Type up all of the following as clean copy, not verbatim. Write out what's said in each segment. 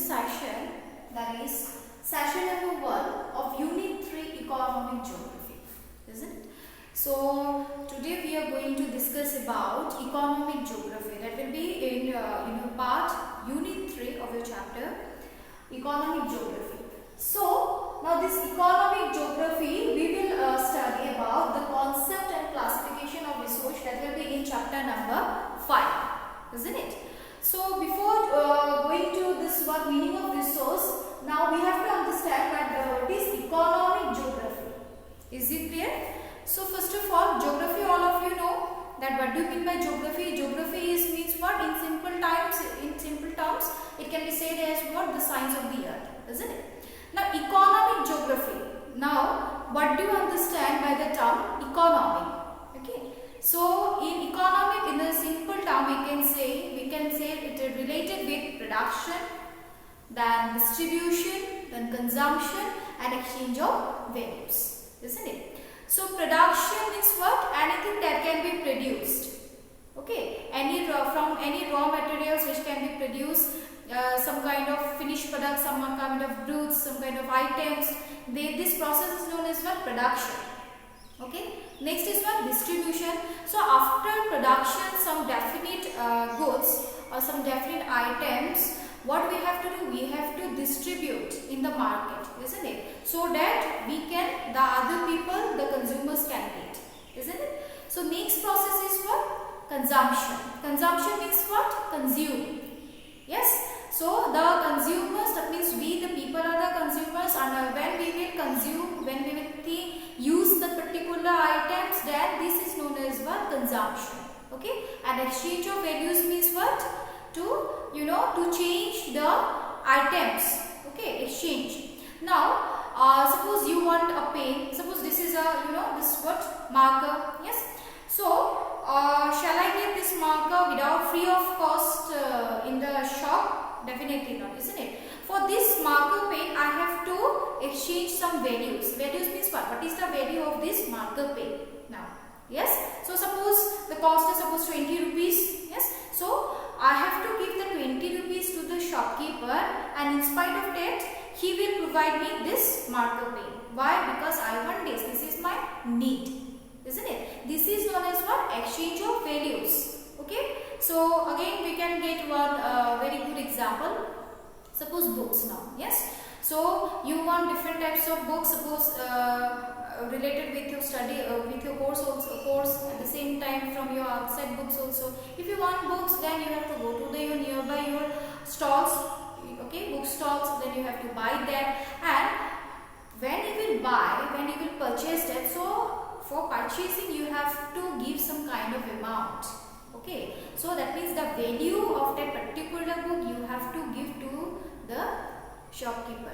session, that is session number 1 of Unit 3 Economic Geography, isn't it? So today we are going to discuss about economic geography. That will be in part Unit 3 of your chapter Economic Geography. So now this economic geography we will study about the concept and classification of resource. That will be in chapter number 5, isn't it? So before going to this what meaning of resource, now we have to understand that what is economic geography. Is it clear? So first of all, geography, all of you know that what do you mean by geography? Geography means what? In simple terms, it can be said as what? The science of the earth, isn't it? Now economic geography. Now what do you understand by the term economic? Okay. So in economic, in a simple term, we can say it is related with production, then distribution, then consumption and exchange of values, isn't it? So production means what? Anything that can be produced. Okay, from any raw materials which can be produced, some kind of finished product, some kind of goods, some kind of items. This process is known as what? Production. Okay. Next is what? Distribution. So after production, some definite goods or some definite items, what we have to do? We have to distribute in the market, isn't it? So that the other people, the consumers can get, isn't it? So next process is what? Consumption. Consumption means what? Consume. Yes. So the consumers, that means we the people are the consumers, and when we will consume, when we will use the particular items, then this is known as what? Consumption. Okay. And exchange of values means what? To change the items. Okay, exchange. Now suppose you want a pen. Suppose this is this what? Marker. Yes. So shall I get this marker without free of cost in the shop? Definitely not, isn't it? For this marker pen, I have to exchange some values. Values means what? What is the value of this marker pen now? Yes. So suppose the cost is suppose 20 rupees. Yes. So I have to give the 20 rupees to the shopkeeper, and in spite of that, he will provide me this marker pen. Why? Because I want this. This is my need, isn't it? This is known as what? Exchange of values. Okay. So again, we can get one very good example. Suppose books now. Yes. So you want different types of books. Suppose related with your study, with your course also. Course at the same time from your outside books also. If you want books, then you have to go to your nearby your stalls. Okay, book stalls. Then you have to buy that. And when you will buy, when you will purchase that, so for purchasing you have to give some kind of amount. Okay, so that means the value of that particular book you have to give to the shopkeeper.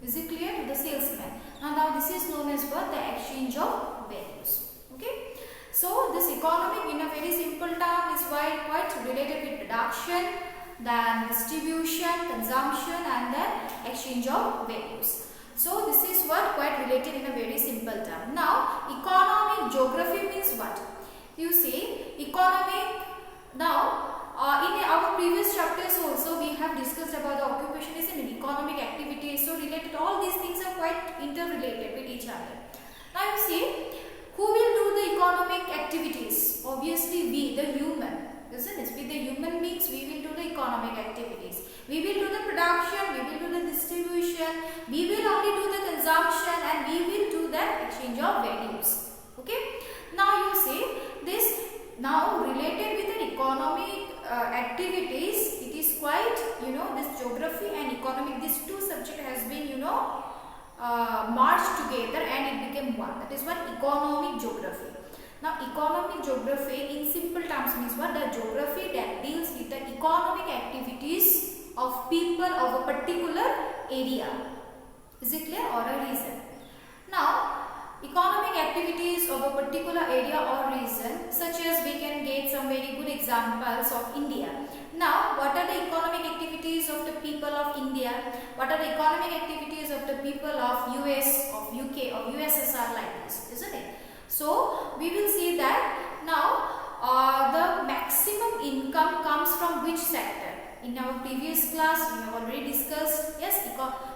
Is it clear? To the salesman. Now this is known as what? The exchange of values. Okay. So this economic in a very simple term is quite related with production, then distribution, consumption and then exchange of values. So this is what? Quite related in a very simple term. Now economic geography means what? You see, economic, now in our previous chapters also we have discussed about the occupation and economic activities. So related, all these things are quite interrelated with each other. Now you see, who will do the economic activities? Obviously we, the human, isn't it? With the human beings we will do the economic activities. We will do the production, we will do the distribution, we will only do the consumption and we will do the exchange of values. Okay. Now you see this now related with the economic activities, it is quite this geography and economic, these two subjects has been merged together and it became one. That is what? Economic geography. Now economic geography in simple terms means what? The geography that deals with the economic activities of people of a particular area. Is it clear? Or a region. Now economic activities of a particular area or region, such as we can get some very good examples of India. Now what are the economic activities of the people of India? What are the economic activities of the people of US, of UK, of USSR, like this, isn't it? So we will see that now the maximum income comes from which sector? in our previous class we have already discussed, yes,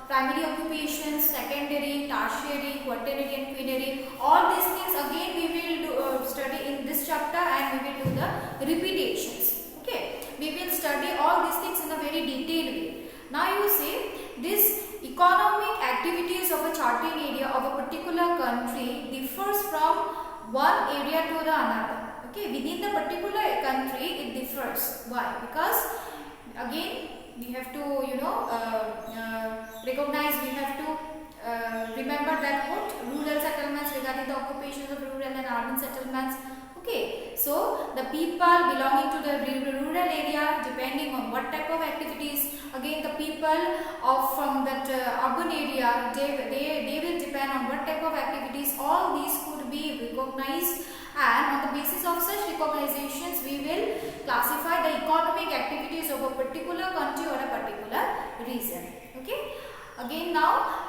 primary occupations, secondary, tertiary, quaternary and quinary. All these things again we will study in this chapter, and we will do the repetitions. Okay, we will study all these things in a very detailed way. Now you see, this economic activities of a charting area of a particular country differs from one area to the another. Okay, within the particular country it differs. Why? Because again we have to recognize, we have to remember that what rural settlements, regarding the occupations of rural and urban settlements. Okay, so the people belonging to the rural area, depending on what type of activities, again the people of from that urban area, they will depend on what type of activities. All these could be recognized, and on the basis of such recognizations we will classify the economic activities of a particular country or a particular region. Okay, again now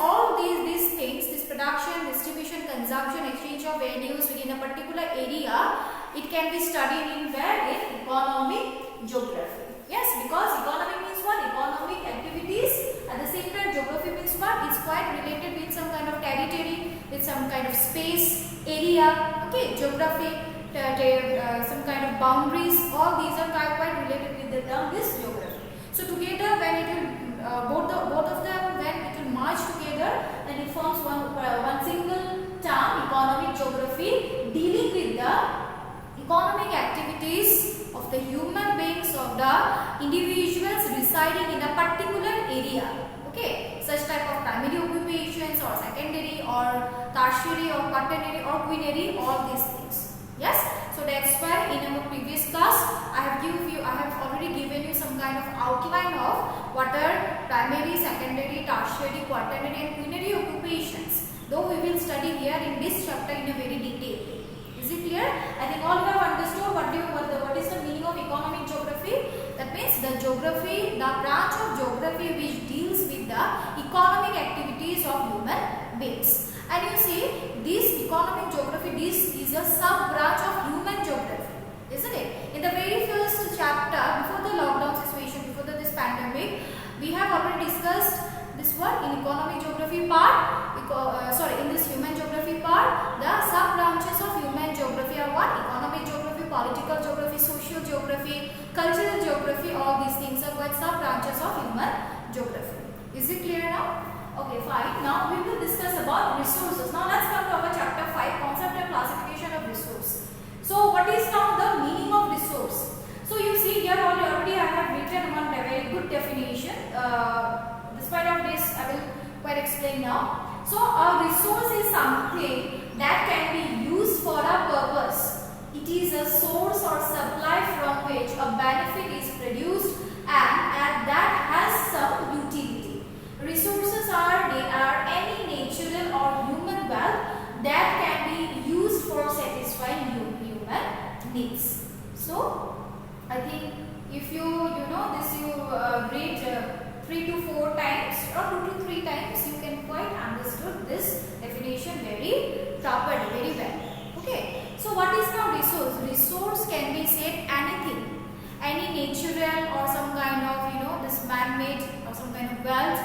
all these things, this production, distribution, consumption, exchange of values within a particular area, it can be studied in where? In economic geography. Yes, because economy means what? Economic activities. At the same time, geography means what? It's quite related with some kind of territory, with some kind of space, area. Okay, geography, some kind of boundaries. All these are quite related with the term this geography. So together, when it will both of them, when it will merge together, then it forms one single term, economic geography, dealing with the economic activities of the human beings, of the individuals residing in a particular area. Okay, such type of primary occupations or secondary or tertiary or quaternary or quinary, all these things. Yes, so that's why in our previous class I have already given you some kind of outline of what are primary, secondary, tertiary, quaternary and quinary occupations. Though we will study here in this chapter in a very detailed way. Is it clear? I think all you have understood what is the meaning of economic geography. That means the geography, the branch of geography which deals with the economic activities of human beings. And you see, this economic geography, this is a sub branch of human geography, isn't it? In the very first chapter, before the lockdown situation, before this pandemic, we have already discussed this one in economic geography part. In this human geography part, the sub branches of human geography are what? Economic geography, political geography, social geography, cultural geography. All these things are what? Sub branches of human geography. Is it clear now? Okay, fine. Now we will discuss about resources. Now let's come to our chapter 5, concept and classification of resource. So what is now the meaning of resource? So you see here already I have written one very good definition. Despite of this, I will quite explain now. So a resource is something that can be used for a purpose. It is a source or supply from which a benefit is produced and that has some utility. Resources are any natural or human wealth that can be used for satisfying human needs. So I think if you know this, you read 3 to 4 times or 2 to 3 times, you can quite understood this definition very properly, very well. Okay. So what is now resource? Resource can be said anything, any natural or some kind of this man-made or some kind of wealth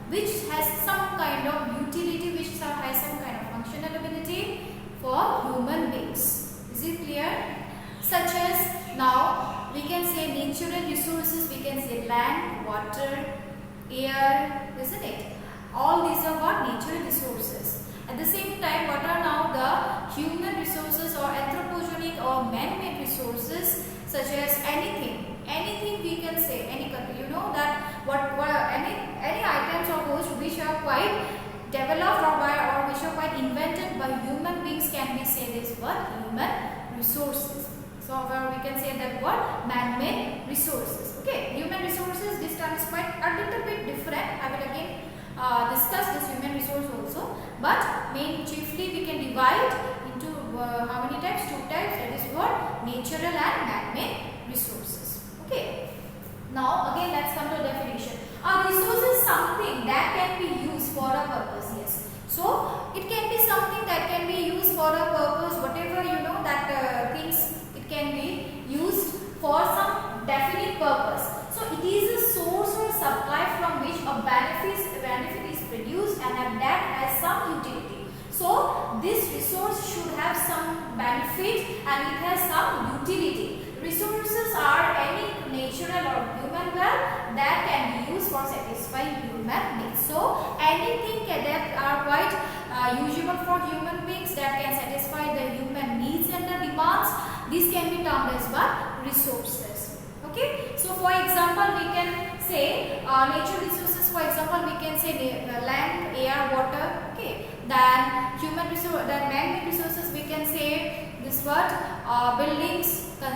which has some kind of utility, which has some kind of functional ability for human beings. Is it clear? Such as now we can say natural resources, we can say land, water, air, isn't it? All these are what? Natural resources. At the same time, what are now the human resources or anthropogenic or man-made resources, such as anything we can say, any country, that any items or goods which are quite developed or which are quite invented by human beings can be said as what? Human resources. So we can say that what? Man-made resources. Okay, human resources, this term is quite a little bit different. I will again discuss this human resource also, but chiefly we can divide into how many types? 2 types. That is what? Natural and man-made resources. Okay. Now again let's come to definition. A resource is something that can be used for a purpose. Yes. So it can be something that can be used for a purpose, whatever that things, it can be used for some definite purpose. So benefit and it has some utility. Resources are any natural or human wealth that can be used for satisfying human needs. So anything that are quite usual for human beings that can satisfy the human needs and the demands, this can be termed as what? Resources. Okay. So for example, we can say natural resources. For example, we can say land, air, water. Okay. Then human resource, then man-made resources. We can say this what? Buildings. Then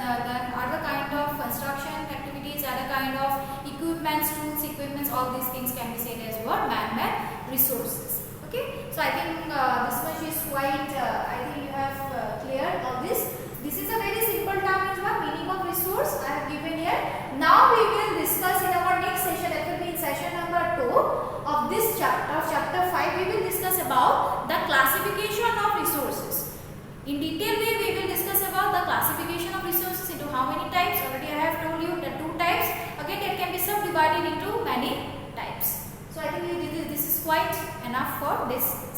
other kind of construction activities, other kind of equipments, tools, equipments. All these things can be said as what? Man-made resources. Okay. So I think this much is quite. I think you have cleared all this. This is a very simple term as well, meaning of resource I have given here. Now we will discuss in our next session, that will be in session number 2 of this chapter, of chapter 5, we will discuss about the classification of resources. In detail way we will discuss about the classification of resources into how many types. Already I have told you the 2 types. Again, it can be subdivided into many types. So I think this is quite enough for this